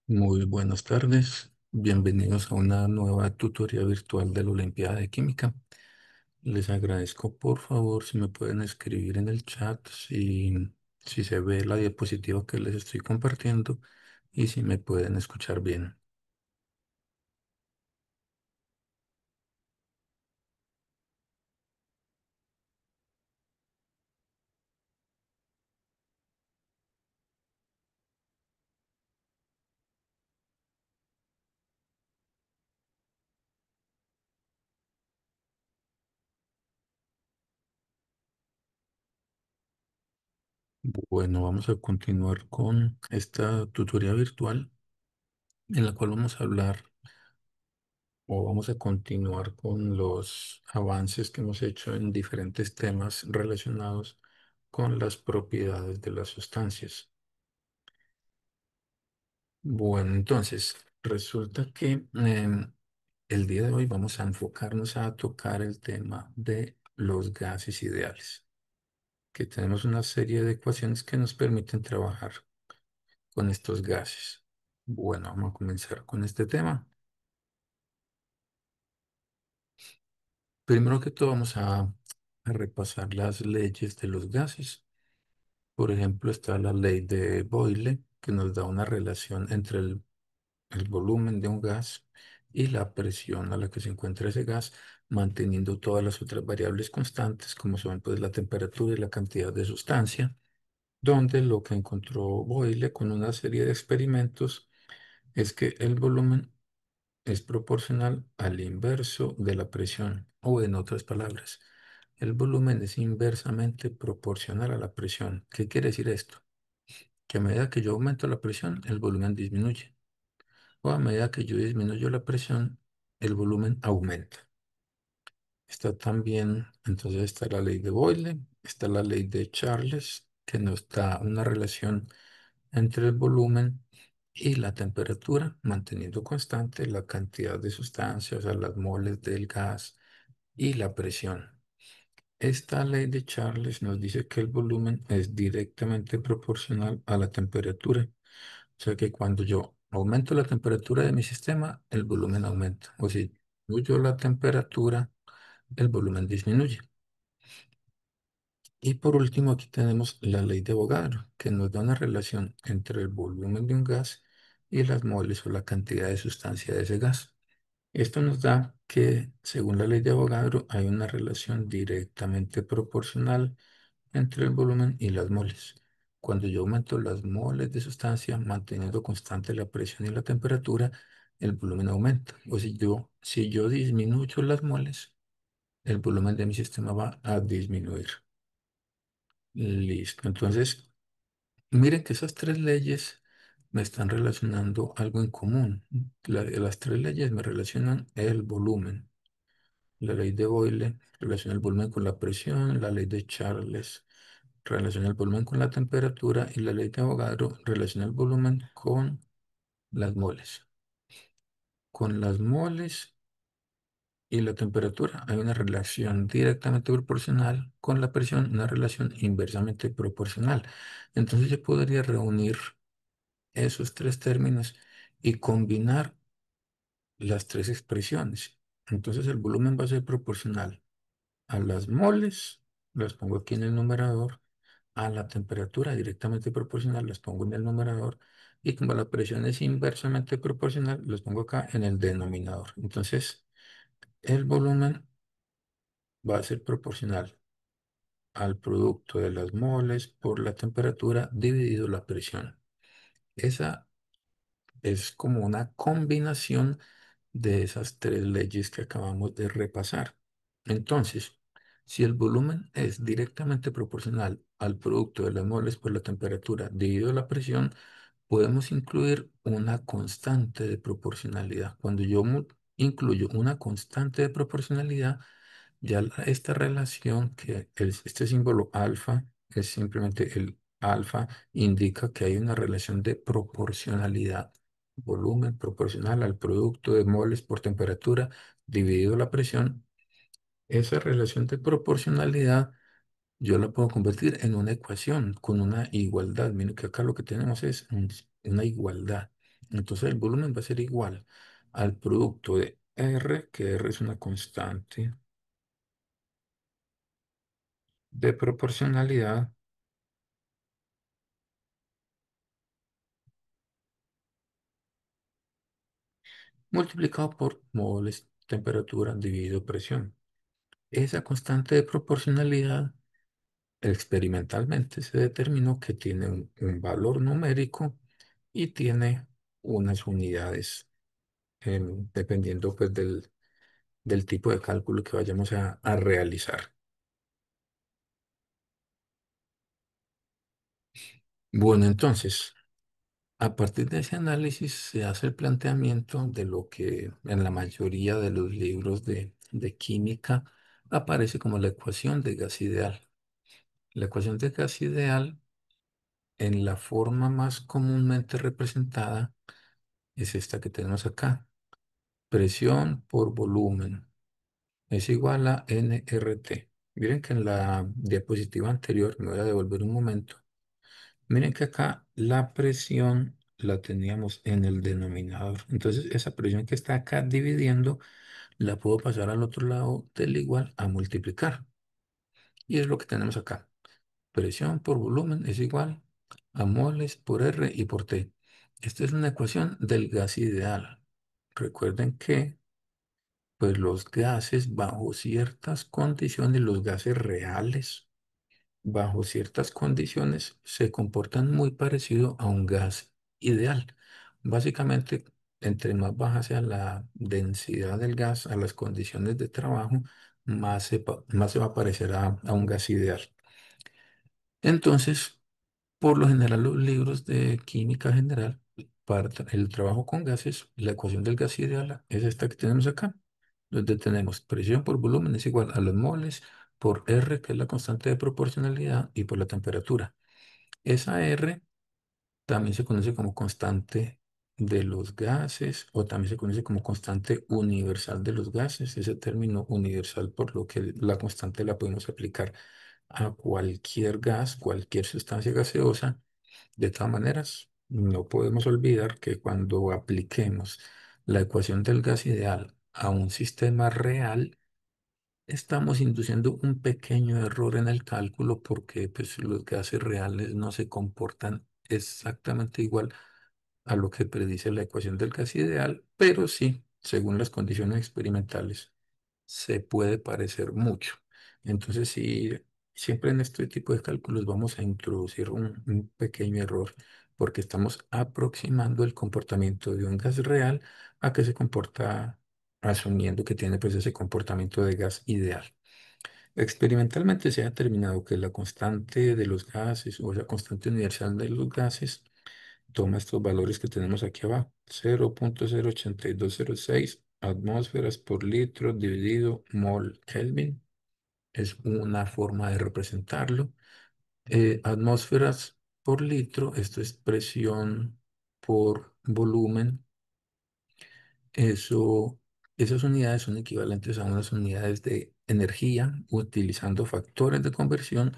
Muy buenas tardes, bienvenidos a una nueva tutoría virtual de la Olimpiada de Química. Les agradezco, por favor, si me pueden escribir en el chat si se ve la diapositiva que les estoy compartiendo y si me pueden escuchar bien. Bueno, vamos a continuar con esta tutoría virtual en la cual vamos a hablar o vamos a continuar con los avances que hemos hecho en diferentes temas relacionados con las propiedades de las sustancias. Bueno, entonces, resulta que el día de hoy vamos a enfocarnos a tocar el tema de los gases ideales, que tenemos una serie de ecuaciones que nos permiten trabajar con estos gases. Bueno, vamos a comenzar con este tema. Primero que todo, a repasar las leyes de los gases. Por ejemplo, está la ley de Boyle, que nos da una relación entre el volumen de un gas y la presión a la que se encuentra ese gas, manteniendo todas las otras variables constantes, como son pues, la temperatura y la cantidad de sustancia, donde lo que encontró Boyle con una serie de experimentos es que el volumen es proporcional al inverso de la presión, o en otras palabras, el volumen es inversamente proporcional a la presión. ¿Qué quiere decir esto? Que a medida que yo aumento la presión, el volumen disminuye. O a medida que yo disminuyo la presión, el volumen aumenta. Está también, entonces está la ley de Boyle, está la ley de Charles, que nos da una relación entre el volumen y la temperatura, manteniendo constante la cantidad de sustancias, o sea, las moles del gas y la presión. Esta ley de Charles nos dice que el volumen es directamente proporcional a la temperatura. O sea que cuando yo aumento la temperatura de mi sistema, el volumen aumenta. O si disminuyo la temperatura, el volumen disminuye. Y por último, aquí tenemos la ley de Avogadro, que nos da una relación entre el volumen de un gas y las moles o la cantidad de sustancia de ese gas. Esto nos da que, según la ley de Avogadro, hay una relación directamente proporcional entre el volumen y las moles. Cuando yo aumento las moles de sustancia, manteniendo constante la presión y la temperatura, el volumen aumenta. O si yo disminuyo las moles, el volumen de mi sistema va a disminuir. Listo. Entonces, miren que esas tres leyes me están relacionando algo en común. Las tres leyes me relacionan el volumen. La ley de Boyle relaciona el volumen con la presión, la ley de Charles relaciona el volumen con la temperatura y la ley de Avogadro relaciona el volumen con las moles. Con las moles y la temperatura hay una relación directamente proporcional, con la presión una relación inversamente proporcional. Entonces yo podría reunir esos tres términos y combinar las tres expresiones. Entonces el volumen va a ser proporcional a las moles, las pongo aquí en el numerador, a la temperatura directamente proporcional, las pongo en el numerador, y como la presión es inversamente proporcional, los pongo acá en el denominador. Entonces, el volumen va a ser proporcional al producto de las moles por la temperatura dividido la presión. Esa es como una combinación de esas tres leyes que acabamos de repasar. Entonces, si el volumen es directamente proporcional al producto de las moles por la temperatura dividido la presión, podemos incluir una constante de proporcionalidad. Cuando yo incluyo una constante de proporcionalidad, ya esta relación este símbolo alfa es simplemente el alfa, indica que hay una relación de proporcionalidad. Volumen proporcional al producto de moles por temperatura dividido la presión. Esa relación de proporcionalidad yo la puedo convertir en una ecuación con una igualdad. Miren que acá lo que tenemos es una igualdad. Entonces el volumen va a ser igual al producto de R, que R es una constante de proporcionalidad, multiplicado por moles, temperatura dividido presión. Esa constante de proporcionalidad experimentalmente se determinó que tiene un valor numérico y tiene unas unidades, dependiendo pues del tipo de cálculo que vayamos a realizar. Bueno, entonces, a partir de ese análisis se hace el planteamiento de lo que en la mayoría de los libros de química aparece como la ecuación de gas ideal. La ecuación de gas ideal, en la forma más comúnmente representada, es esta que tenemos acá. Presión por volumen es igual a nRT. Miren que en la diapositiva anterior, me voy a devolver un momento. Miren que acá la presión la teníamos en el denominador. Entonces, esa presión que está acá dividiendo, la puedo pasar al otro lado del igual a multiplicar. Y es lo que tenemos acá. Presión por volumen es igual a moles por R y por T. Esta es una ecuación del gas ideal. Recuerden que pues los gases bajo ciertas condiciones, los gases reales, bajo ciertas condiciones, se comportan muy parecido a un gas ideal. Básicamente, entre más baja sea la densidad del gas a las condiciones de trabajo, más se va a parecer a un gas ideal. Entonces, por lo general, los libros de química general, para el trabajo con gases, la ecuación del gas ideal es esta que tenemos acá, donde tenemos presión por volumen es igual a los moles por R, que es la constante de proporcionalidad, y por la temperatura. Esa R también se conoce como constante de los gases o también se conoce como constante universal de los gases. Ese término universal, por lo que la constante la podemos aplicar a cualquier gas, cualquier sustancia gaseosa. De todas maneras, no podemos olvidar que cuando apliquemos la ecuación del gas ideal a un sistema real, estamos induciendo un pequeño error en el cálculo porque pues, los gases reales no se comportan exactamente igual a lo que predice la ecuación del gas ideal, pero sí, según las condiciones experimentales, se puede parecer mucho. Entonces, sí, siempre en este tipo de cálculos vamos a introducir un pequeño error porque estamos aproximando el comportamiento de un gas real a que se comporta asumiendo que tiene pues ese comportamiento de gas ideal. Experimentalmente se ha determinado que la constante de los gases o la constante universal de los gases toma estos valores que tenemos aquí abajo, 0.08206 atmósferas por litro dividido mol Kelvin. Es una forma de representarlo. Atmósferas por litro, esto es presión por volumen. Eso, esas unidades son equivalentes a unas unidades de energía. Utilizando factores de conversión,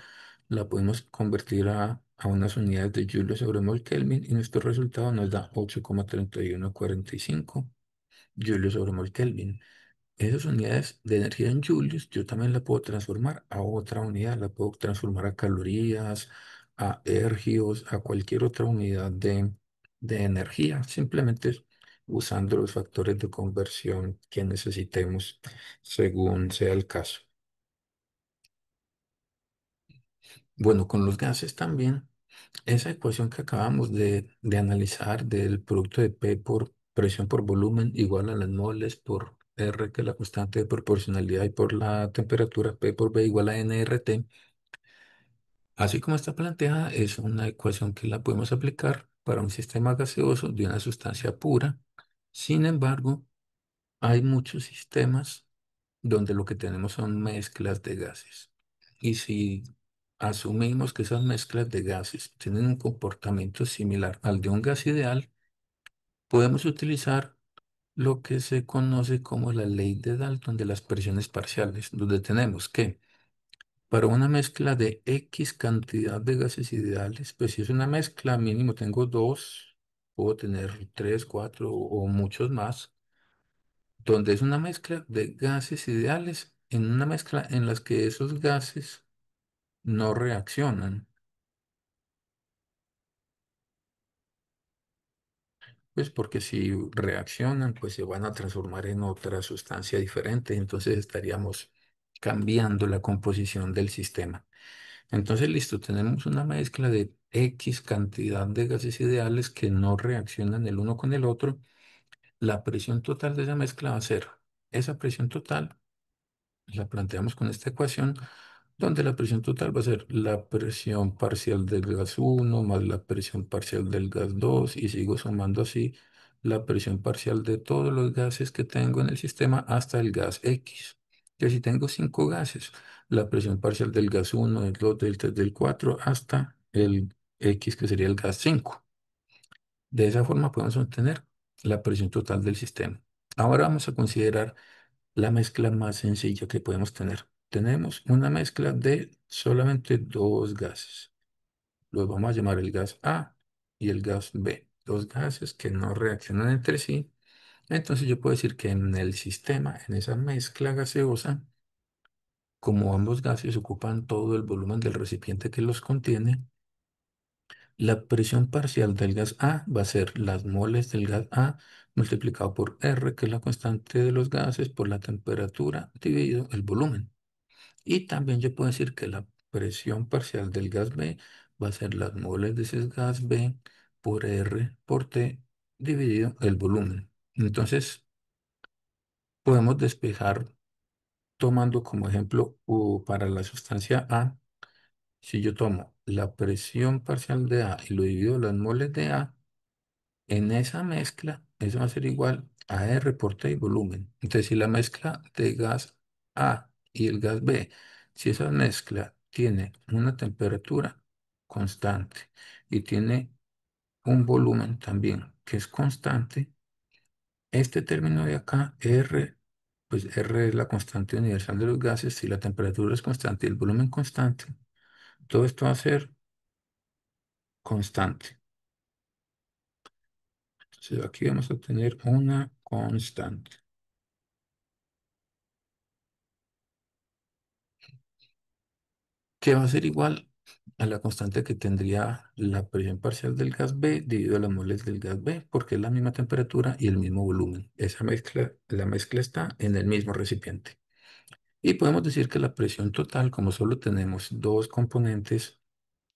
la podemos convertir a unas unidades de Joule sobre mol Kelvin y nuestro resultado nos da 8,3145 Joule sobre mol Kelvin. Esas unidades de energía en joules, yo también la puedo transformar a otra unidad, la puedo transformar a calorías, a ergios, a cualquier otra unidad de energía, simplemente usando los factores de conversión que necesitemos según sea el caso. Bueno, con los gases también, esa ecuación que acabamos de analizar del producto de P por presión por volumen igual a las moles por R, que es la constante de proporcionalidad, y por la temperatura P por B igual a nRT, así como está planteada, es una ecuación que la podemos aplicar para un sistema gaseoso de una sustancia pura. Sin embargo, hay muchos sistemas donde lo que tenemos son mezclas de gases. Y si asumimos que esas mezclas de gases tienen un comportamiento similar al de un gas ideal, podemos utilizar lo que se conoce como la ley de Dalton de las presiones parciales, donde tenemos que para una mezcla de X cantidad de gases ideales, pues si es una mezcla, mínimo tengo dos. puedo tener tres, cuatro o muchos más, donde es una mezcla de gases ideales, en una mezcla en las que esos gases no reaccionan. Pues porque si reaccionan, pues se van a transformar en otra sustancia diferente, entonces estaríamos cambiando la composición del sistema. Entonces, listo, tenemos una mezcla de X cantidad de gases ideales que no reaccionan el uno con el otro. La presión total de esa mezcla va a ser esa presión total, la planteamos con esta ecuación, donde la presión total va a ser la presión parcial del gas uno más la presión parcial del gas 2 y sigo sumando así la presión parcial de todos los gases que tengo en el sistema hasta el gas X. Que si tengo cinco gases, la presión parcial del gas uno del 2 del 3 del 4 hasta el X, que sería el gas 5. De esa forma podemos obtener la presión total del sistema. Ahora vamos a considerar la mezcla más sencilla que podemos tener. Tenemos una mezcla de solamente dos gases. Los vamos a llamar el gas A y el gas B. Dos gases que no reaccionan entre sí. Entonces yo puedo decir que en el sistema, en esa mezcla gaseosa, como ambos gases ocupan todo el volumen del recipiente que los contiene, la presión parcial del gas A va a ser las moles del gas A multiplicado por R, que es la constante de los gases, por la temperatura dividido el volumen. Y también yo puedo decir que la presión parcial del gas B va a ser las moles de ese gas B por R por T dividido el volumen. Entonces, podemos despejar tomando como ejemplo para la sustancia A, si yo tomo la presión parcial de A y lo divido las moles de A, en esa mezcla, eso va a ser igual a R por T y volumen. Entonces, si la mezcla de gas A y el gas B, si esa mezcla tiene una temperatura constante y tiene un volumen también que es constante, este término de acá, R, pues R es la constante universal de los gases, si la temperatura es constante y el volumen constante, todo esto va a ser constante. Entonces, aquí vamos a obtener una constante, que va a ser igual a la constante que tendría la presión parcial del gas B dividido a las moles del gas B, porque es la misma temperatura y el mismo volumen. Esa mezcla, la mezcla está en el mismo recipiente. Y podemos decir que la presión total, como solo tenemos dos componentes,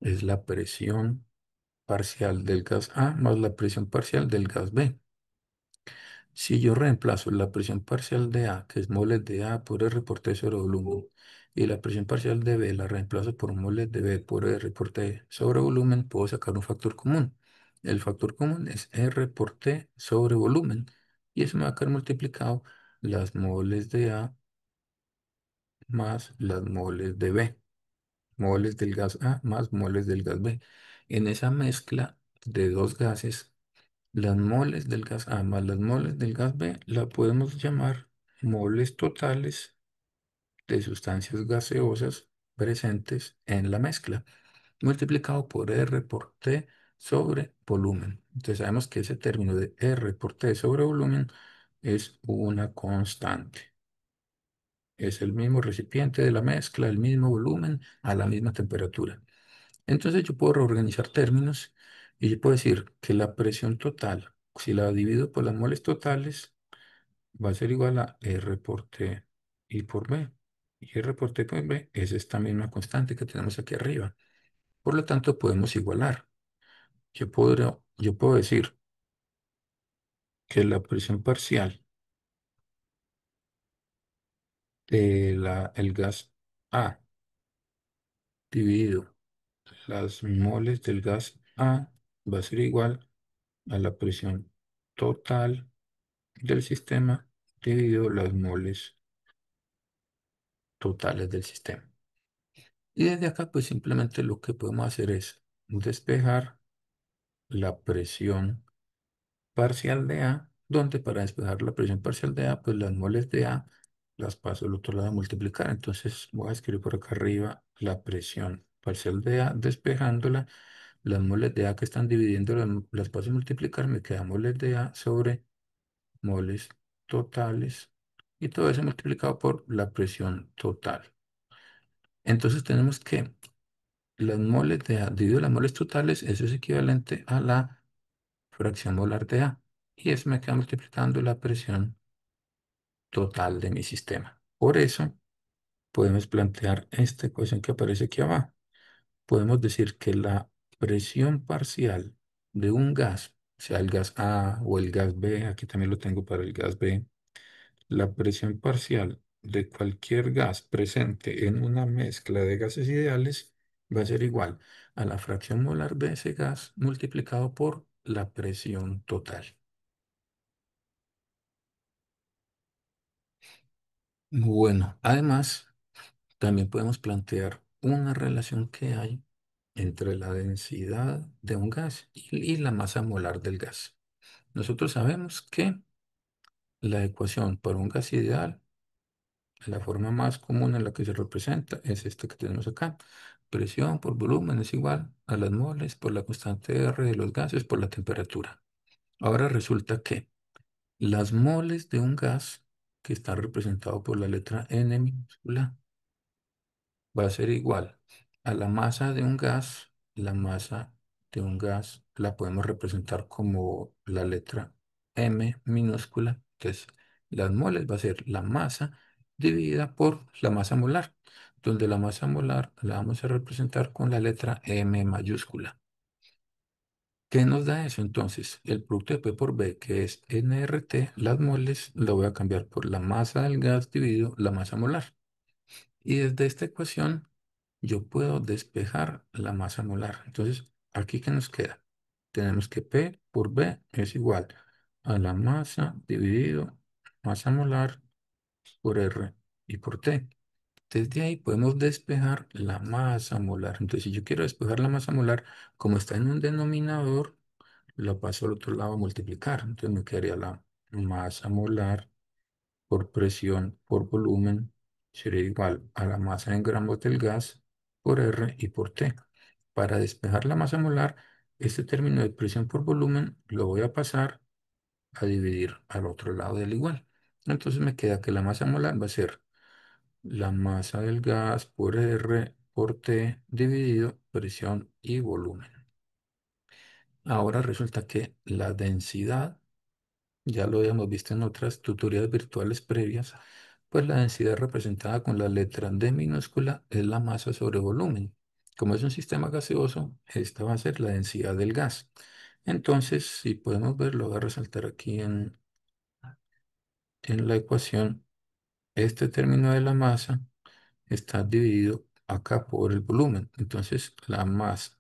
es la presión parcial del gas A más la presión parcial del gas B. Si yo reemplazo la presión parcial de A, que es moles de A por R por T sobre volumen, y la presión parcial de B la reemplazo por moles de B por R por T sobre volumen, puedo sacar un factor común. El factor común es R por T sobre volumen, y eso me va a quedar multiplicado las moles de A más las moles de B, moles del gas A más moles del gas B. En esa mezcla de dos gases, las moles del gas A más las moles del gas B la podemos llamar moles totales de sustancias gaseosas presentes en la mezcla, multiplicado por R por T sobre volumen. Entonces sabemos que ese término de R por T sobre volumen es una constante. Es el mismo recipiente de la mezcla, el mismo volumen, a la misma temperatura. Entonces yo puedo reorganizar términos y yo puedo decir que la presión total, si la divido por las moles totales, va a ser igual a R por T y por B. Y R por T por B es esta misma constante que tenemos aquí arriba. Por lo tanto, podemos igualar. Yo puedo decir que la presión parcial de el gas A dividido las moles del gas A va a ser igual a la presión total del sistema dividido las moles totales del sistema. Y desde acá, pues simplemente lo que podemos hacer es despejar la presión parcial de A, donde para despejar la presión parcial de A, pues las moles de A las paso al otro lado a multiplicar. Entonces voy a escribir por acá arriba la presión parcial de A, despejándola, Las moles de A que están dividiendo las paso a multiplicar, me queda moles de A sobre moles totales y todo eso multiplicado por la presión total. Entonces tenemos que las moles de A dividido las moles totales, eso es equivalente a la fracción molar de A. Y eso me queda multiplicando la presión total de mi sistema. Por eso podemos plantear esta ecuación que aparece aquí abajo. Podemos decir que la presión parcial de un gas, sea el gas A o el gas B, aquí también lo tengo para el gas B, la presión parcial de cualquier gas presente en una mezcla de gases ideales va a ser igual a la fracción molar de ese gas multiplicado por la presión total. Bueno, además, también podemos plantear una relación que hay entre la densidad de un gas y la masa molar del gas. Nosotros sabemos que la ecuación para un gas ideal, la forma más común en la que se representa es esta que tenemos acá. Presión por volumen es igual a las moles por la constante R de los gases por la temperatura. Ahora resulta que las moles de un gas, que está representado por la letra N minúscula, va a ser igual a la masa de un gas. La masa de un gas la podemos representar como la letra M minúscula. Entonces, las moles va a ser la masa dividida por la masa molar, donde la masa molar la vamos a representar con la letra M mayúscula. ¿Qué nos da eso entonces? El producto de P por B, que es nRT, las moles, lo voy a cambiar por la masa del gas dividido la masa molar. Y desde esta ecuación yo puedo despejar la masa molar. Entonces, ¿aquí qué nos queda? Tenemos que P por B es igual a la masa dividido masa molar por R y por T. Desde ahí podemos despejar la masa molar. Entonces, si yo quiero despejar la masa molar, como está en un denominador, lo paso al otro lado a multiplicar. Entonces me quedaría la masa molar por presión por volumen sería igual a la masa en gramos del gas por R y por T. Para despejar la masa molar, este término de presión por volumen lo voy a pasar a dividir al otro lado del igual. Entonces me queda que la masa molar va a ser la masa del gas por R por T dividido presión y volumen. Ahora resulta que la densidad, ya lo habíamos visto en otras tutorías virtuales previas, pues la densidad representada con la letra D minúscula es la masa sobre volumen. Como es un sistema gaseoso, esta va a ser la densidad del gas. Entonces, si podemos ver, lo voy a resaltar aquí en la ecuación, este término de la masa está dividido acá por el volumen. Entonces, la masa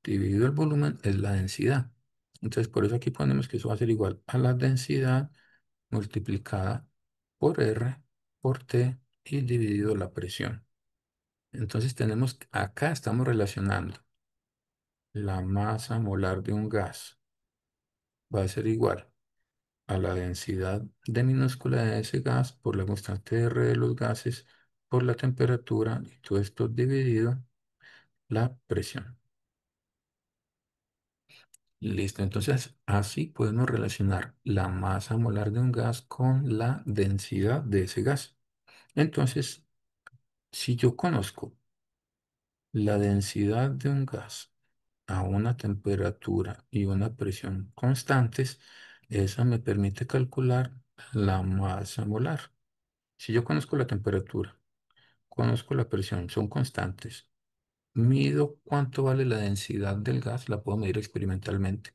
dividido el volumen es la densidad. Entonces, por eso aquí ponemos que eso va a ser igual a la densidad multiplicada por R por T y dividido la presión. Entonces tenemos, acá estamos relacionando la masa molar de un gas va a ser igual a la densidad de minúscula de ese gas por la constante R de los gases por la temperatura y todo esto dividido la presión. Listo, entonces así podemos relacionar la masa molar de un gas con la densidad de ese gas. Entonces, si yo conozco la densidad de un gas a una temperatura y una presión constantes, eso me permite calcular la masa molar. Si yo conozco la temperatura, conozco la presión, son constantes, mido cuánto vale la densidad del gas, la puedo medir experimentalmente.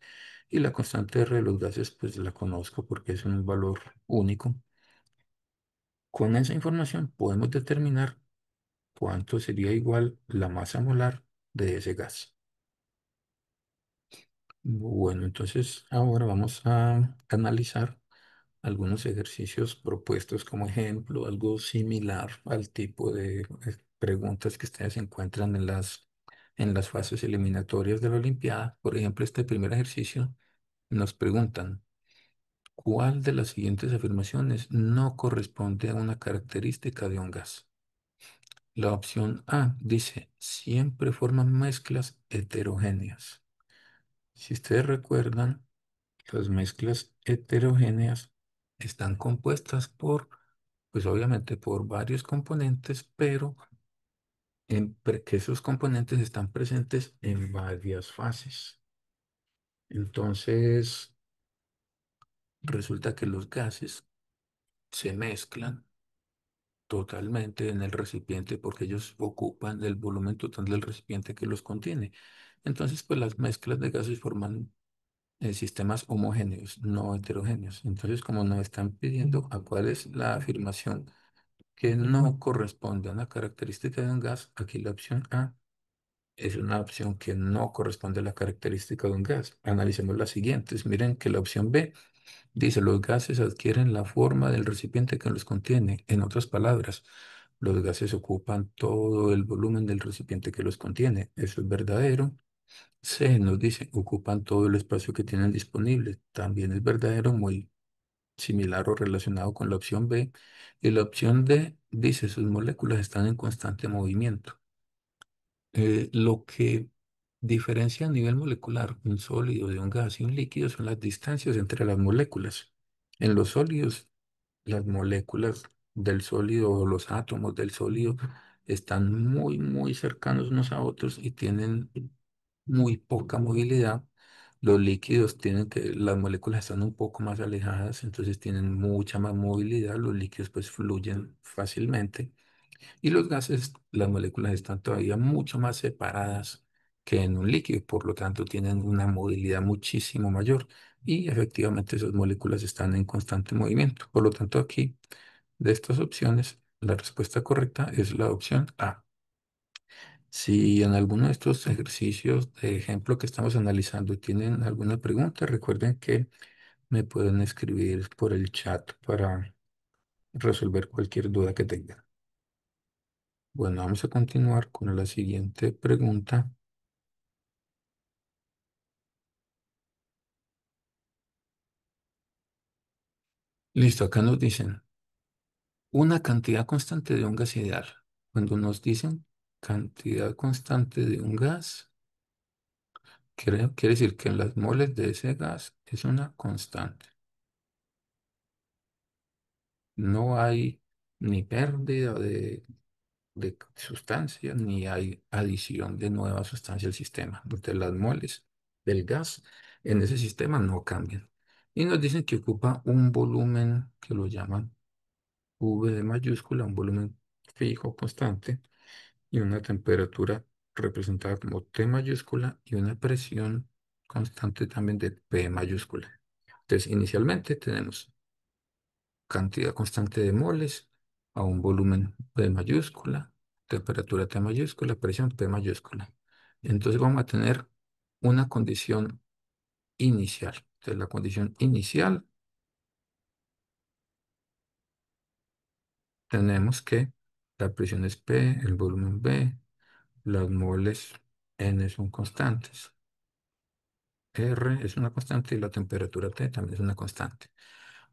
Y la constante R de los gases, pues la conozco porque es un valor único. Con esa información podemos determinar cuánto sería igual la masa molar de ese gas. Bueno, entonces ahora vamos a analizar algunos ejercicios propuestos como ejemplo, algo similar al tipo de preguntas que ustedes encuentran en las fases eliminatorias de la Olimpiada. Por ejemplo, este primer ejercicio nos preguntan, ¿cuál de las siguientes afirmaciones no corresponde a una característica de un gas? La opción A dice, siempre forman mezclas heterogéneas. Si ustedes recuerdan, las mezclas heterogéneas están compuestas por, pues obviamente por varios componentes, pero que esos componentes están presentes en varias fases. Entonces, resulta que los gases se mezclan totalmente en el recipiente porque ellos ocupan el volumen total del recipiente que los contiene. Entonces, pues las mezclas de gases forman sistemas homogéneos, no heterogéneos. Entonces, como nos están pidiendo a cuál es la afirmación que no corresponde a una característica de un gas, aquí la opción A es una opción que no corresponde a la característica de un gas. Analicemos las siguientes. Miren que la opción B dice, los gases adquieren la forma del recipiente que los contiene. En otras palabras, los gases ocupan todo el volumen del recipiente que los contiene. Eso es verdadero. C nos dice, ocupan todo el espacio que tienen disponible. También es verdadero, muy similar o relacionado con la opción B. Y la opción D dice, sus moléculas están en constante movimiento. Lo que diferencia a nivel molecular un sólido de un gas y un líquido son las distancias entre las moléculas. En los sólidos, las moléculas del sólido o los átomos del sólido están muy, muy cercanos unos a otros y tienen muy poca movilidad. Los líquidos tienen que, las moléculas están un poco más alejadas, entonces tienen mucha más movilidad. Los líquidos pues fluyen fácilmente. Y los gases, las moléculas están todavía mucho más separadas que en un líquido, por lo tanto tienen una movilidad muchísimo mayor y efectivamente esas moléculas están en constante movimiento. Por lo tanto, aquí de estas opciones, la respuesta correcta es la opción A. Si en alguno de estos ejercicios de ejemplo que estamos analizando tienen alguna pregunta, recuerden que me pueden escribir por el chat para resolver cualquier duda que tengan. Bueno, vamos a continuar con la siguiente pregunta. Listo, acá nos dicen una cantidad constante de un gas ideal. Cuando nos dicen cantidad constante de un gas, quiere decir que las moles de ese gas es una constante. No hay ni pérdida de sustancia, ni hay adición de nueva sustancia al sistema. Entonces las moles del gas en ese sistema no cambian. Y nos dicen que ocupa un volumen que lo llaman V de mayúscula, un volumen fijo, constante, y una temperatura representada como T mayúscula y una presión constante también de P mayúscula. Entonces, inicialmente tenemos cantidad constante de moles a un volumen P mayúscula, temperatura T mayúscula, presión P mayúscula. Entonces vamos a tener una condición inicial. Entonces la condición inicial tenemos que la presión es P, el volumen B, las moles N son constantes, R es una constante y la temperatura T también es una constante.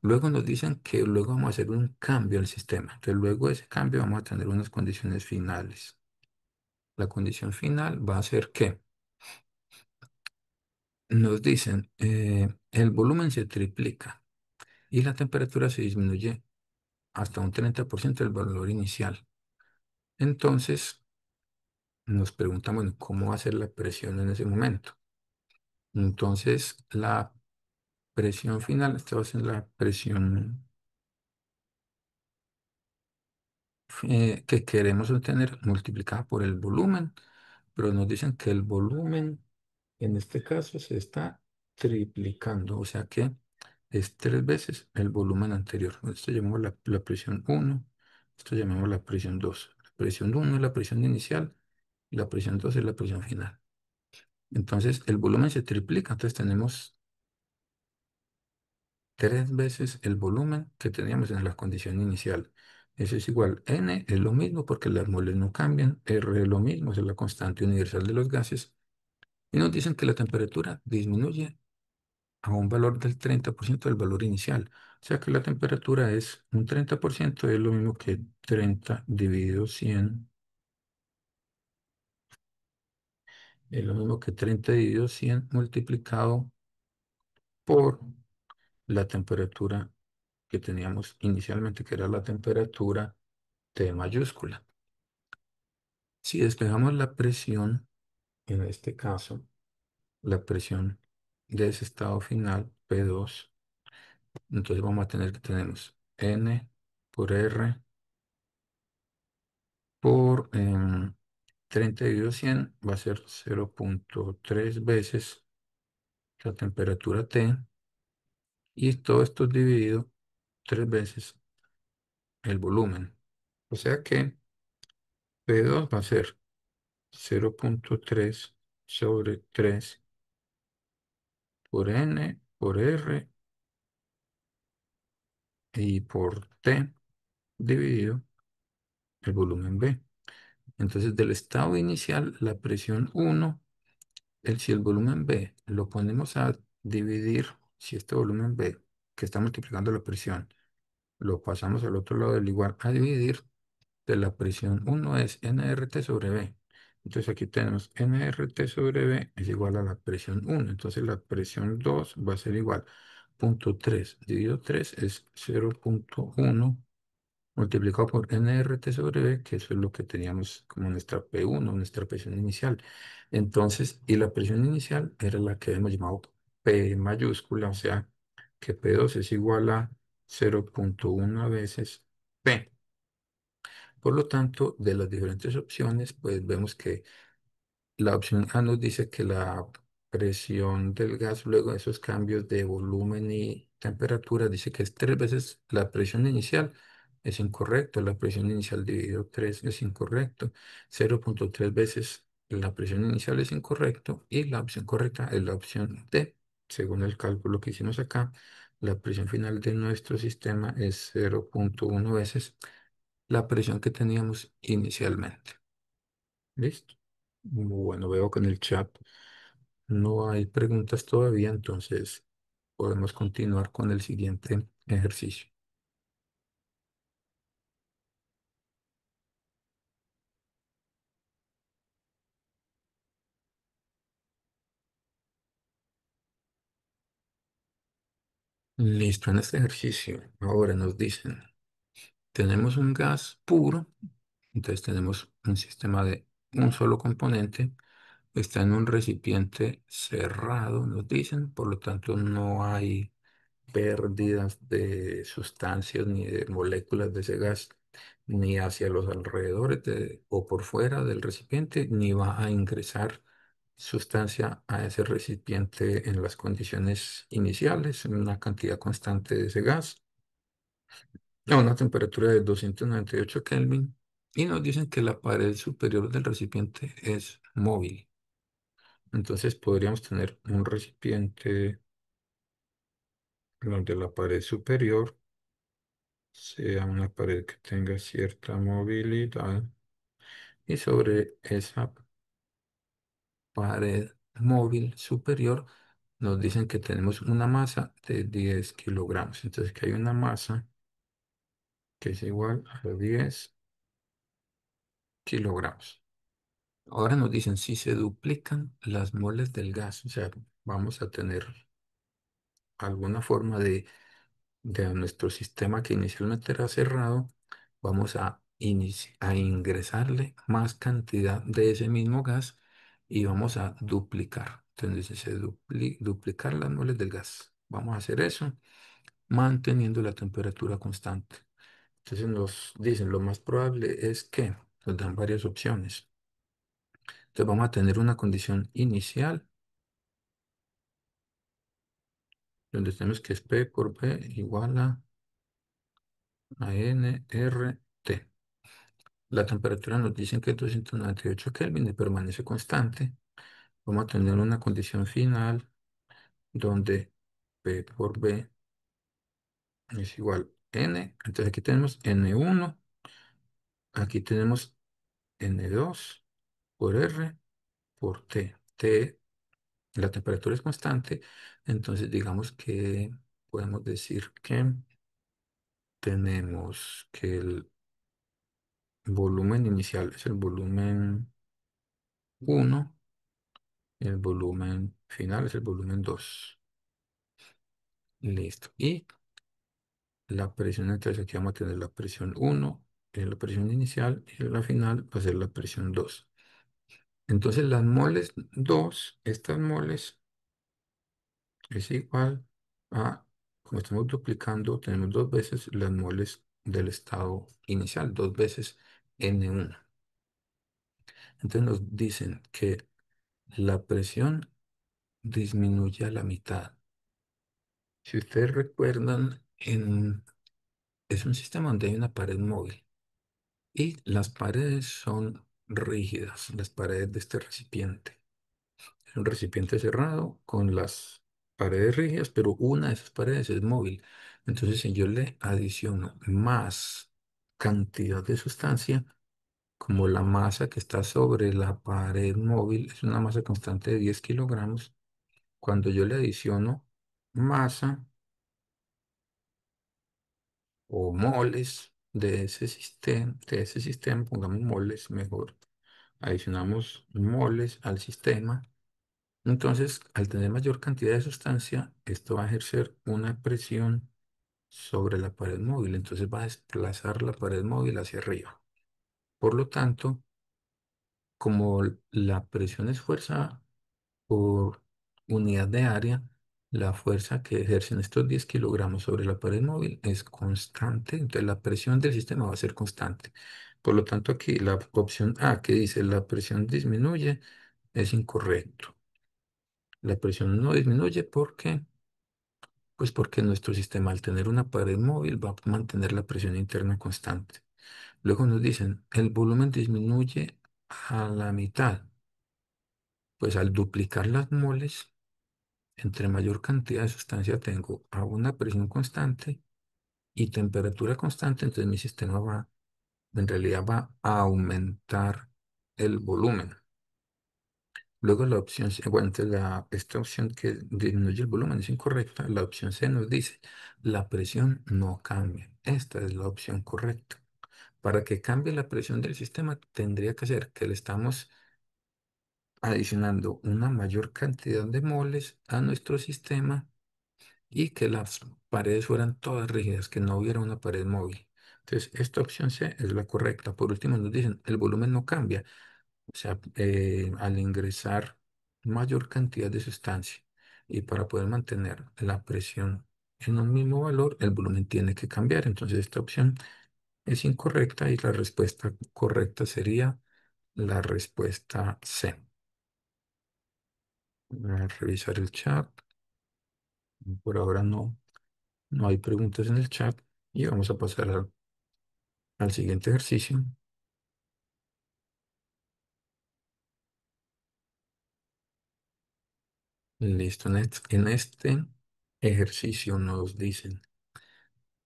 Luego nos dicen que luego vamos a hacer un cambio al sistema. Entonces luego de ese cambio vamos a tener unas condiciones finales. La condición final va a ser que nos dicen el volumen se triplica y la temperatura se disminuye hasta un 30% del valor inicial. Entonces nos preguntamos bueno, cómo va a ser la presión en ese momento. Entonces la presión final, esta va a ser la presión que queremos obtener multiplicada por el volumen, pero nos dicen que el volumen en este caso se está triplicando, o sea que es 3 veces el volumen anterior. Esto llamamos la presión 1, esto llamamos la presión 2. La presión 1 es la presión inicial y la presión 2 es la presión final. Entonces el volumen se triplica, entonces tenemos 3 veces el volumen que teníamos en la condición inicial. Eso es igual. N es lo mismo porque las moles no cambian. R es lo mismo, es la constante universal de los gases. Y nos dicen que la temperatura disminuye a un valor del 30% del valor inicial. O sea que la temperatura es un 30%, es lo mismo que 30 dividido 100. Es lo mismo que 30 dividido 100 multiplicado por la temperatura que teníamos inicialmente, que era la temperatura T mayúscula. Si despejamos la presión, en este caso, la presión de ese estado final, P2, entonces vamos a tener que tenemos N por R por 30 dividido 100 va a ser 0,3 veces la temperatura T y todo esto dividido 3 veces el volumen. O sea que P2 va a ser 0,3 sobre 3 por N por R y por T dividido el volumen B. Entonces, del estado inicial, la presión 1, si el volumen B lo ponemos a dividir, si este volumen B, que está multiplicando la presión, lo pasamos al otro lado del igual a dividir, de la presión 1 es nRT sobre B. Entonces aquí tenemos nRT sobre B es igual a la presión 1. Entonces la presión 2 va a ser igual. Punto 3 dividido 3 es 0,1 multiplicado por nRT sobre B, que eso es lo que teníamos como nuestra P1, nuestra presión inicial. Entonces, y la presión inicial era la que hemos llamado P mayúscula, o sea, que P2 es igual a 0,1 veces P. Por lo tanto, de las diferentes opciones, pues vemos que la opción A nos dice que la presión del gas luego de esos cambios de volumen y temperatura dice que es 3 veces la presión inicial. Es incorrecto. La presión inicial dividido 3 es incorrecto. 0,3 veces la presión inicial es incorrecto. Y la opción correcta es la opción D. Según el cálculo que hicimos acá, la presión final de nuestro sistema es 0,1 veces la presión que teníamos inicialmente. ¿Listo? Bueno, veo que en el chat no hay preguntas todavía, entonces podemos continuar con el siguiente ejercicio. Listo, en este ejercicio ahora nos dicen, tenemos un gas puro, entonces tenemos un sistema de un solo componente, está en un recipiente cerrado, nos dicen, por lo tanto no hay pérdidas de sustancias ni de moléculas de ese gas, ni hacia los alrededores o por fuera del recipiente, ni va a ingresar sustancia a ese recipiente en las condiciones iniciales, en una cantidad constante de ese gas, a una temperatura de 298 Kelvin, y nos dicen que la pared superior del recipiente es móvil. Entonces podríamos tener un recipiente donde la pared superior sea una pared que tenga cierta movilidad y sobre esa pared móvil superior nos dicen que tenemos una masa de 10 kilogramos. Entonces que hay una masa que es igual a 10 kilogramos. Ahora nos dicen si se duplican las moles del gas, o sea, vamos a tener alguna forma de nuestro sistema que inicialmente era cerrado, vamos a ingresarle más cantidad de ese mismo gas y vamos a duplicar. Entonces, duplicar las moles del gas. Vamos a hacer eso manteniendo la temperatura constante. Entonces nos dicen, lo más probable es que nos dan varias opciones. Entonces vamos a tener una condición inicial donde tenemos que es P por B igual a nRT. La temperatura nos dicen que es 298 Kelvin y permanece constante. Vamos a tener una condición final donde P por B es igual a N. Entonces aquí tenemos N1, aquí tenemos N2 por R por T. T, la temperatura es constante, entonces digamos que podemos decir que tenemos que el volumen inicial es el volumen 1 El volumen final es el volumen 2. Listo. Y la presión, entonces aquí vamos a tener la presión 1, que es la presión inicial, y la final va a ser la presión 2. Entonces las moles 2, estas moles es igual a, como estamos duplicando, tenemos dos veces las moles del estado inicial, dos veces N1. Entonces nos dicen que la presión disminuye a la mitad. Si ustedes recuerdan, es un sistema donde hay una pared móvil y las paredes son rígidas, las paredes de este recipiente. Es un recipiente cerrado con las paredes rígidas, pero una de esas paredes es móvil. Entonces, si yo le adiciono más cantidad de sustancia, como la masa que está sobre la pared móvil es una masa constante de 10 kilogramos, cuando yo le adiciono masa o moles de ese sistema, pongamos moles mejor, adicionamos moles al sistema. Entonces, al tener mayor cantidad de sustancia, esto va a ejercer una presión sobre la pared móvil, entonces va a desplazar la pared móvil hacia arriba. Por lo tanto, como la presión es fuerza por unidad de área, la fuerza que ejercen estos 10 kilogramos sobre la pared móvil es constante, entonces la presión del sistema va a ser constante. Por lo tanto, aquí la opción A que dice la presión disminuye es incorrecto. La presión no disminuye porque, pues porque nuestro sistema al tener una pared móvil va a mantener la presión interna constante. Luego nos dicen, el volumen disminuye a la mitad. Pues al duplicar las moles, entre mayor cantidad de sustancia tengo a una presión constante y temperatura constante, entonces mi sistema en realidad va a aumentar el volumen. Luego la opción C, bueno, entonces esta opción que disminuye el volumen es incorrecta. La opción C nos dice, la presión no cambia. Esta es la opción correcta. Para que cambie la presión del sistema, tendría que ser que le estamos adicionando una mayor cantidad de moles a nuestro sistema y que las paredes fueran todas rígidas, que no hubiera una pared móvil. Entonces, esta opción C es la correcta. Por último, nos dicen, el volumen no cambia. O sea, al ingresar mayor cantidad de sustancia y para poder mantener la presión en un mismo valor, el volumen tiene que cambiar. Entonces, esta opción es incorrecta y la respuesta correcta sería la respuesta C. Voy a revisar el chat. Por ahora no hay preguntas en el chat y vamos a pasar al siguiente ejercicio. Listo. En este ejercicio nos dicen,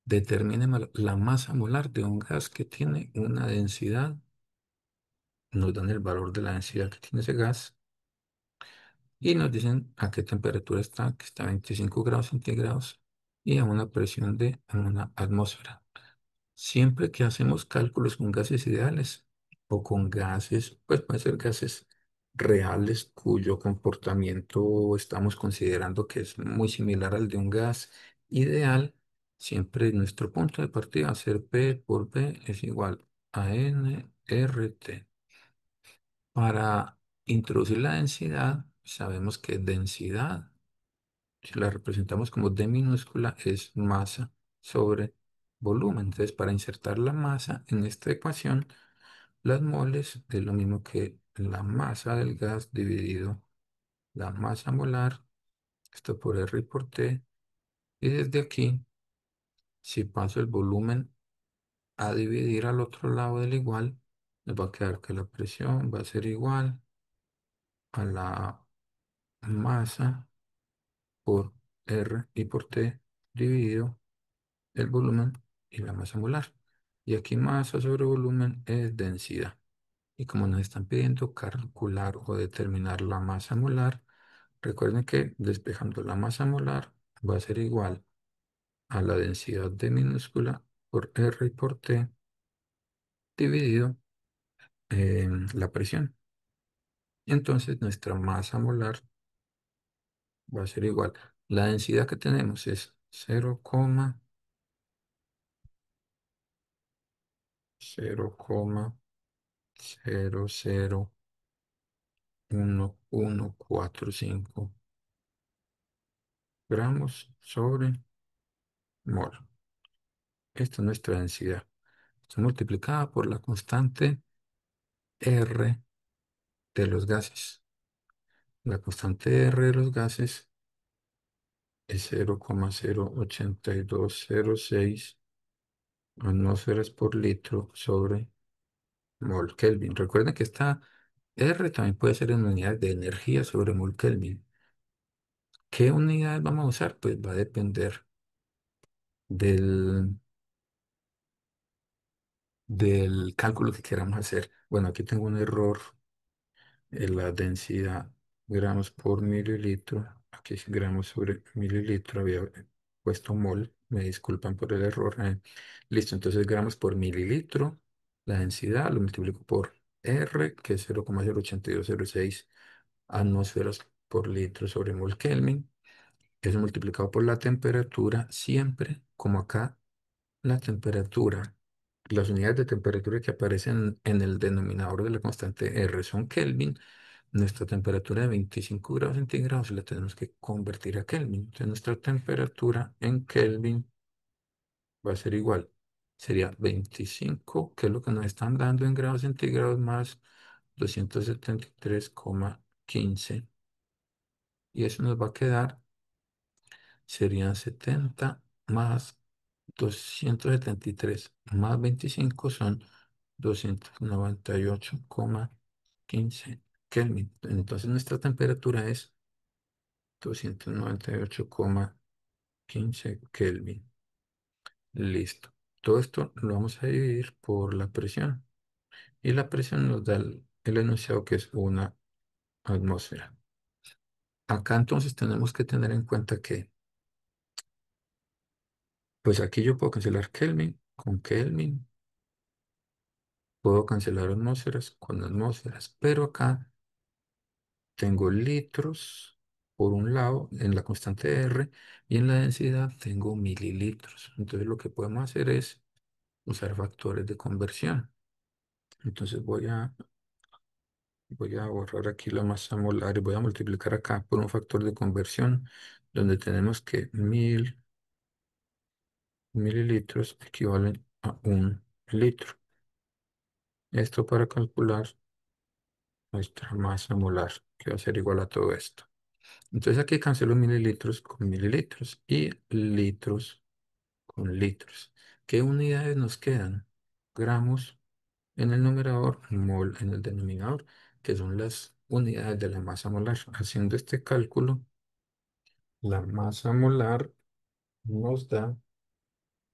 determine la masa molar de un gas que tiene una densidad, nos dan el valor de la densidad que tiene ese gas y nos dicen a qué temperatura está, que está a 25 grados centígrados y a una presión de una atmósfera. Siempre que hacemos cálculos con gases ideales o con gases, pues pueden ser gases reales cuyo comportamiento estamos considerando que es muy similar al de un gas ideal, siempre nuestro punto de partida va a ser P por B es igual a nRT. Para introducir la densidad, sabemos que densidad, si la representamos como D minúscula, es masa sobre volumen. Entonces, para insertar la masa en esta ecuación, las moles es lo mismo que la masa del gas dividido la masa molar, esto por R y por T. Y desde aquí, si paso el volumen a dividir al otro lado del igual, nos va a quedar que la presión va a ser igual a la masa por R y por T dividido el volumen y la masa molar. Y aquí masa sobre volumen es densidad. Y como nos están pidiendo calcular o determinar la masa molar, recuerden que despejando la masa molar va a ser igual a la densidad de minúscula por R y por T dividido en la presión. Entonces nuestra masa molar va a ser igual. La densidad que tenemos es 0,0001145 gramos sobre mol. Esta es nuestra densidad. Está multiplicada por la constante R de los gases. La constante R de los gases es 0,08206 atmósferas por litro sobre mol Kelvin. Recuerden que esta R también puede ser en unidades de energía sobre mol Kelvin. ¿Qué unidades vamos a usar? Pues va a depender del, del cálculo que queramos hacer. Bueno, aquí tengo un error en la densidad gramos por mililitro. Aquí es gramos sobre mililitro. Había puesto mol. Me disculpan por el error. Listo, entonces gramos por mililitro. La densidad lo multiplico por R, que es 0,08206 atmósferas por litro sobre mol Kelvin. Eso multiplicado por la temperatura, siempre como acá la temperatura, las unidades de temperatura que aparecen en el denominador de la constante R son Kelvin. Nuestra temperatura de 25 grados centígrados la tenemos que convertir a Kelvin. Entonces nuestra temperatura en Kelvin va a ser igual. Sería 25, que es lo que nos están dando en grados centígrados, más 273,15. Y eso nos va a quedar, serían 70 más 273 más 25 son 298,15 Kelvin. Entonces nuestra temperatura es 298,15 Kelvin. Listo. Todo esto lo vamos a dividir por la presión. Y la presión nos da el enunciado que es una atmósfera. Acá entonces tenemos que tener en cuenta que, pues aquí yo puedo cancelar Kelvin con Kelvin, puedo cancelar atmósferas con atmósferas, pero acá tengo litros por un lado en la constante R y en la densidad tengo mililitros. Entonces lo que podemos hacer es usar factores de conversión. Entonces voy a borrar aquí la masa molar y voy a multiplicar acá por un factor de conversión donde tenemos que 1000 mililitros equivalen a 1 litro. Esto para calcular nuestra masa molar, que va a ser igual a todo esto. Entonces aquí cancelo mililitros con mililitros y litros con litros. ¿Qué unidades nos quedan? Gramos en el numerador, mol en el denominador, que son las unidades de la masa molar. Haciendo este cálculo, la masa molar nos da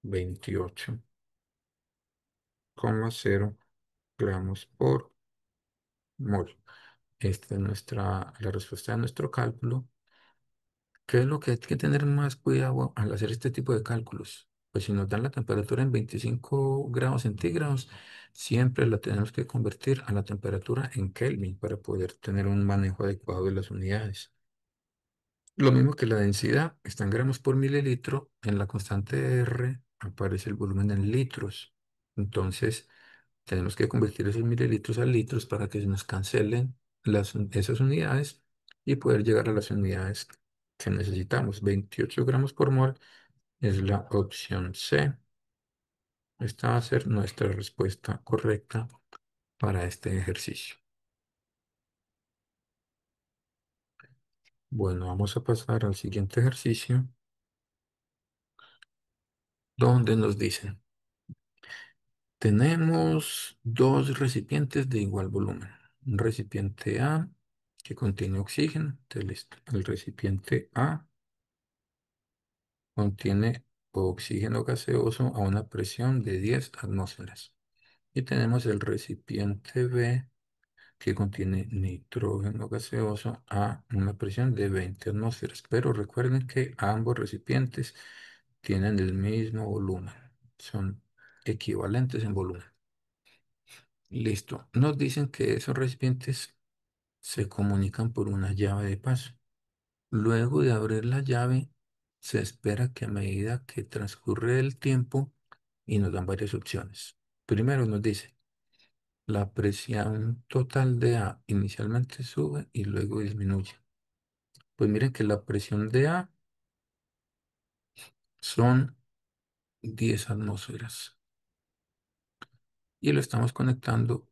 28,0 gramos por mol. Esta es la respuesta de nuestro cálculo. ¿Qué es lo que hay que tener más cuidado al hacer este tipo de cálculos? Pues si nos dan la temperatura en 25 grados centígrados, siempre la tenemos que convertir a la temperatura en Kelvin para poder tener un manejo adecuado de las unidades. Lo mismo que la densidad, está en gramos por mililitro, en la constante R aparece el volumen en litros. Entonces, tenemos que convertir esos mililitros a litros para que se nos cancelen esas unidades y poder llegar a las unidades que necesitamos. 28 gramos por mol es la opción C. Esta va a ser nuestra respuesta correcta para este ejercicio. Bueno, vamos a pasar al siguiente ejercicio, donde nos dicen, tenemos dos recipientes de igual volumen. Un recipiente A que contiene oxígeno. Entonces, listo. El recipiente A contiene oxígeno gaseoso a una presión de 10 atmósferas. Y tenemos el recipiente B que contiene nitrógeno gaseoso a una presión de 20 atmósferas. Pero recuerden que ambos recipientes tienen el mismo volumen. Son equivalentes en volumen. Listo. Nos dicen que esos recipientes se comunican por una llave de paso. Luego de abrir la llave, se espera que a medida que transcurre el tiempo y nos dan varias opciones. Primero nos dice, la presión total de A inicialmente sube y luego disminuye. Pues miren que la presión de A son 10 atmósferas y lo estamos conectando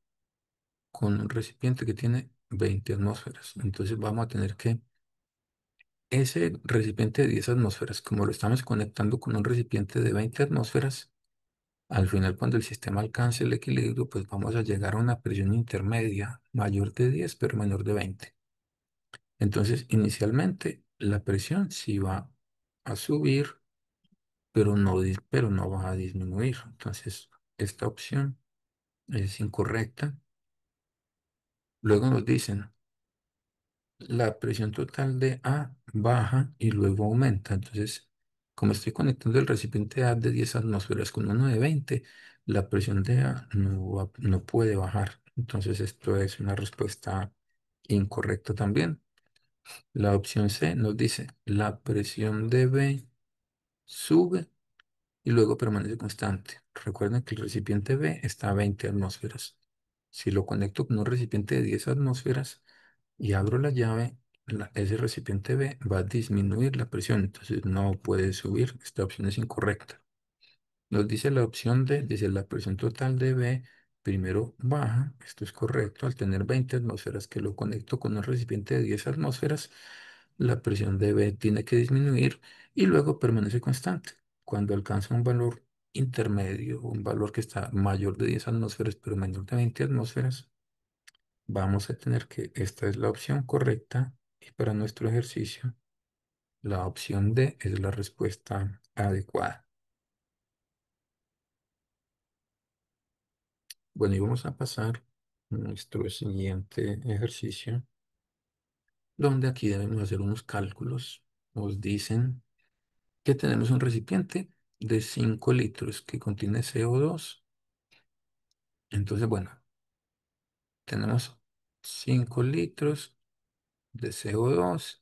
con un recipiente que tiene 20 atmósferas. Entonces vamos a tener que ese recipiente de 10 atmósferas, como lo estamos conectando con un recipiente de 20 atmósferas, al final cuando el sistema alcance el equilibrio, pues vamos a llegar a una presión intermedia mayor de 10 pero menor de 20. Entonces, inicialmente la presión sí va a subir, pero no va a disminuir. Entonces, esta opción es incorrecta. Luego nos dicen, la presión total de A baja y luego aumenta. Entonces, como estoy conectando el recipiente A de 10 atmósferas con uno de 20, la presión de A no puede bajar. Entonces, esto es una respuesta incorrecta también. La opción C nos dice, la presión de B sube y luego permanece constante. Recuerden que el recipiente B está a 20 atmósferas. Si lo conecto con un recipiente de 10 atmósferas y abro la llave, ese recipiente B va a disminuir la presión, entonces no puede subir. Esta opción es incorrecta. Nos dice la opción D, dice la presión total de B primero baja, esto es correcto, al tener 20 atmósferas que lo conecto con un recipiente de 10 atmósferas, la presión de B tiene que disminuir y luego permanece constante. Cuando alcanza un valor intermedio, un valor que está mayor de 10 atmósferas pero menor de 20 atmósferas, vamos a tener que esta es la opción correcta y para nuestro ejercicio la opción D es la respuesta adecuada. Bueno, y vamos a pasar a nuestro siguiente ejercicio, donde aquí debemos hacer unos cálculos. Nos dicen que tenemos un recipiente de 5 litros que contiene CO2. Entonces, bueno, tenemos 5 litros de CO2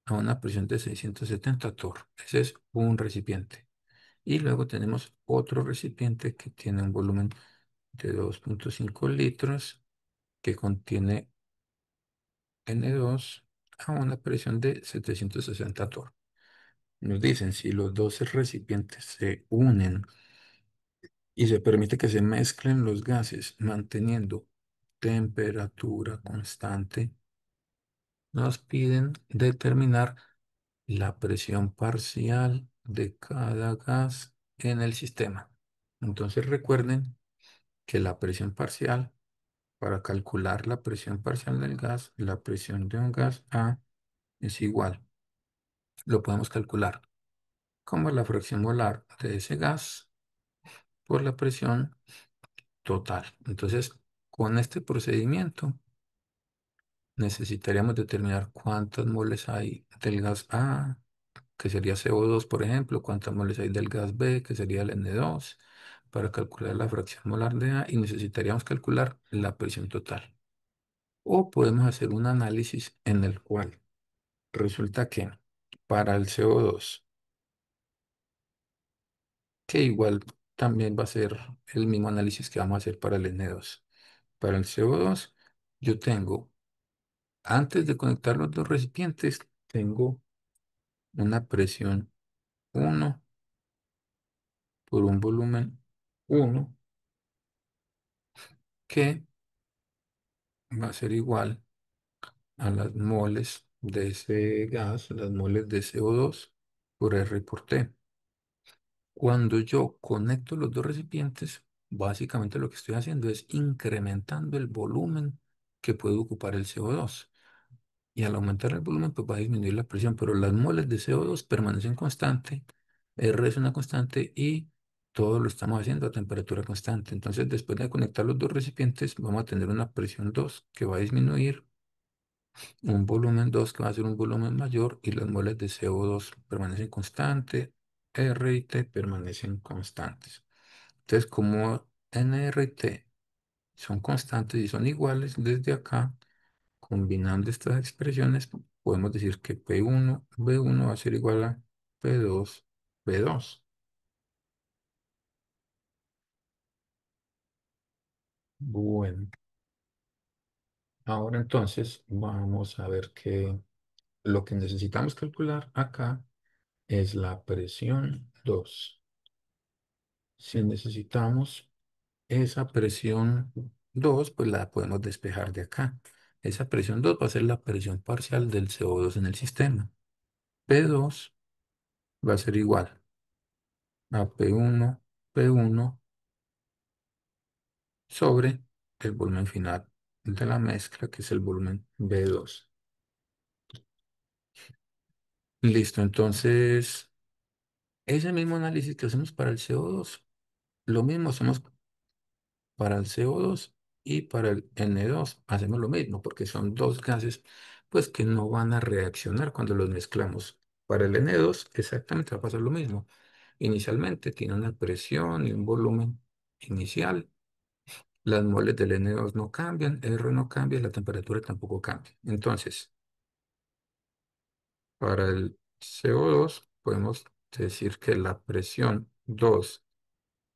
a una presión de 670 torr. Ese es un recipiente. Y luego tenemos otro recipiente que tiene un volumen de 2,5 litros que contiene N2 a una presión de 760 torr. Nos dicen si los dos recipientes se unen y se permite que se mezclen los gases manteniendo temperatura constante, nos piden determinar la presión parcial de cada gas en el sistema. Entonces recuerden que la presión parcial, para calcular la presión parcial del gas, la presión de un gas A es igual. Lo podemos calcular como la fracción molar de ese gas por la presión total. Entonces, con este procedimiento necesitaríamos determinar cuántas moles hay del gas A, que sería CO2, por ejemplo, cuántas moles hay del gas B, que sería el N2, para calcular la fracción molar de A y necesitaríamos calcular la presión total. O podemos hacer un análisis en el cual resulta que para el CO2, que igual también va a ser el mismo análisis que vamos a hacer para el N2. Para el CO2, yo tengo, antes de conectar los dos recipientes, tengo una presión 1 por un volumen 1 que va a ser igual a las moles de ese gas, las moles de CO2 por R por T. Cuando yo conecto los dos recipientes, básicamente lo que estoy haciendo es incrementando el volumen que puede ocupar el CO2. Y al aumentar el volumen, pues va a disminuir la presión, pero las moles de CO2 permanecen constante, R es una constante y todo lo estamos haciendo a temperatura constante. Entonces, después de conectar los dos recipientes, vamos a tener una presión 2 que va a disminuir, un volumen 2 que va a ser un volumen mayor y las moles de CO2 permanecen constantes, R y T permanecen constantes. Entonces, como N, R y T son constantes y son iguales desde acá, combinando estas expresiones, podemos decir que P1, B1 va a ser igual a P2, B2. Bueno, ahora entonces vamos a ver que lo que necesitamos calcular acá es la presión 2. Si necesitamos esa presión 2, pues la podemos despejar de acá. Esa presión 2 va a ser la presión parcial del CO2 en el sistema. P2 va a ser igual a P1 sobre el volumen final de la mezcla, que es el volumen B2. Listo, entonces, ese mismo análisis que hacemos para el CO2, lo mismo hacemos para el CO2 y para el N2. Hacemos lo mismo porque son dos gases pues que no van a reaccionar cuando los mezclamos. Para el N2 exactamente va a pasar lo mismo. Inicialmente tiene una presión y un volumen inicial. Las moles del N2 no cambian, R no cambia, la temperatura tampoco cambia. Entonces, para el CO2 podemos decir que la presión 2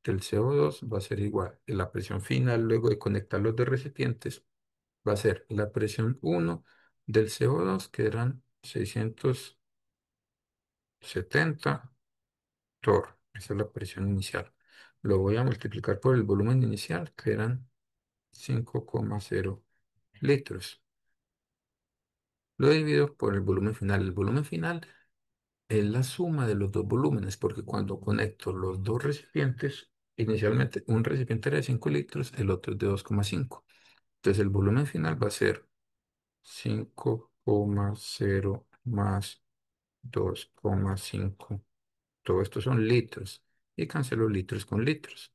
del CO2 va a ser igual. Y la presión final luego de conectar los dos recipientes va a ser la presión 1 del CO2, que eran 670 torr. Esa es la presión inicial. Lo voy a multiplicar por el volumen inicial, que eran 5,0 litros. Lo divido por el volumen final. El volumen final es la suma de los dos volúmenes, porque cuando conecto los dos recipientes, inicialmente un recipiente era de 5 litros, el otro es de 2,5. Entonces el volumen final va a ser 5,0 más 2,5. Todo esto son litros. Y cancelo litros con litros.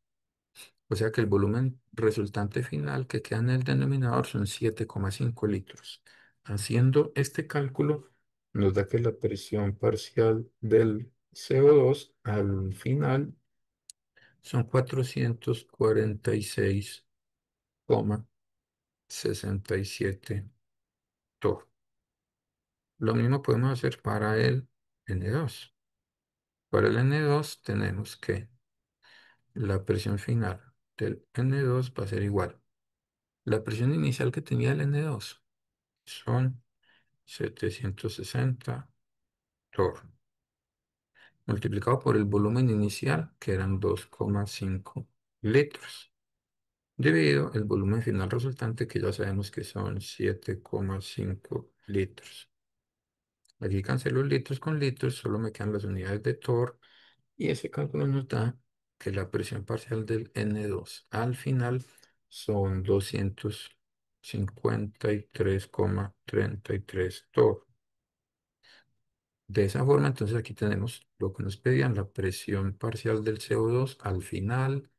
O sea que el volumen resultante final que queda en el denominador son 7,5 litros. Haciendo este cálculo, nos da que la presión parcial del CO2 al final son 446,67 torr. Lo mismo podemos hacer para el N2. Para el N2 tenemos que la presión final del N2 va a ser igual. La presión inicial que tenía el N2 son 760 torr, multiplicado por el volumen inicial, que eran 2,5 litros, dividido el volumen final resultante, que ya sabemos que son 7,5 litros. Aquí cancelo litros con litros, solo me quedan las unidades de torr. Y ese cálculo nos da que la presión parcial del N2 al final son 253,33 torr. De esa forma, entonces aquí tenemos lo que nos pedían, la presión parcial del CO2 al final,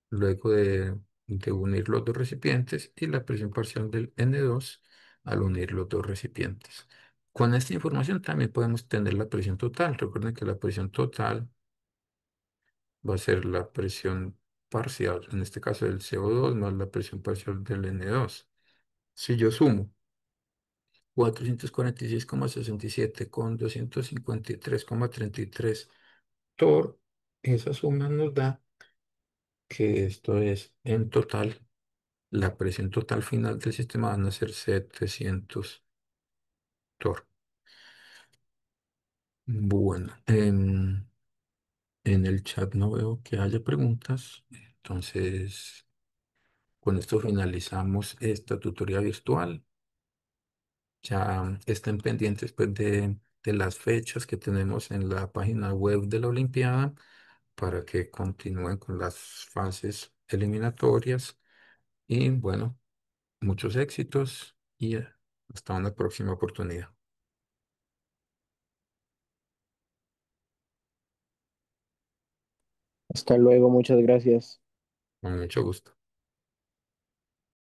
luego de unir los dos recipientes, y la presión parcial del N2 al unir los dos recipientes. Con esta información también podemos tener la presión total. Recuerden que la presión total va a ser la presión parcial, en este caso del CO2 más la presión parcial del N2. Si yo sumo 446,67 con 253,33 torr, esa suma nos da que esto es en total, la presión total final del sistema van a ser 700 torr. Bueno, en el chat no veo que haya preguntas, entonces con esto finalizamos esta tutoría virtual. Ya estén pendientes pues, de las fechas que tenemos en la página web de la Olimpiada para que continúen con las fases eliminatorias. Y bueno, muchos éxitos y hasta una próxima oportunidad. Hasta luego, muchas gracias. Con mucho gusto.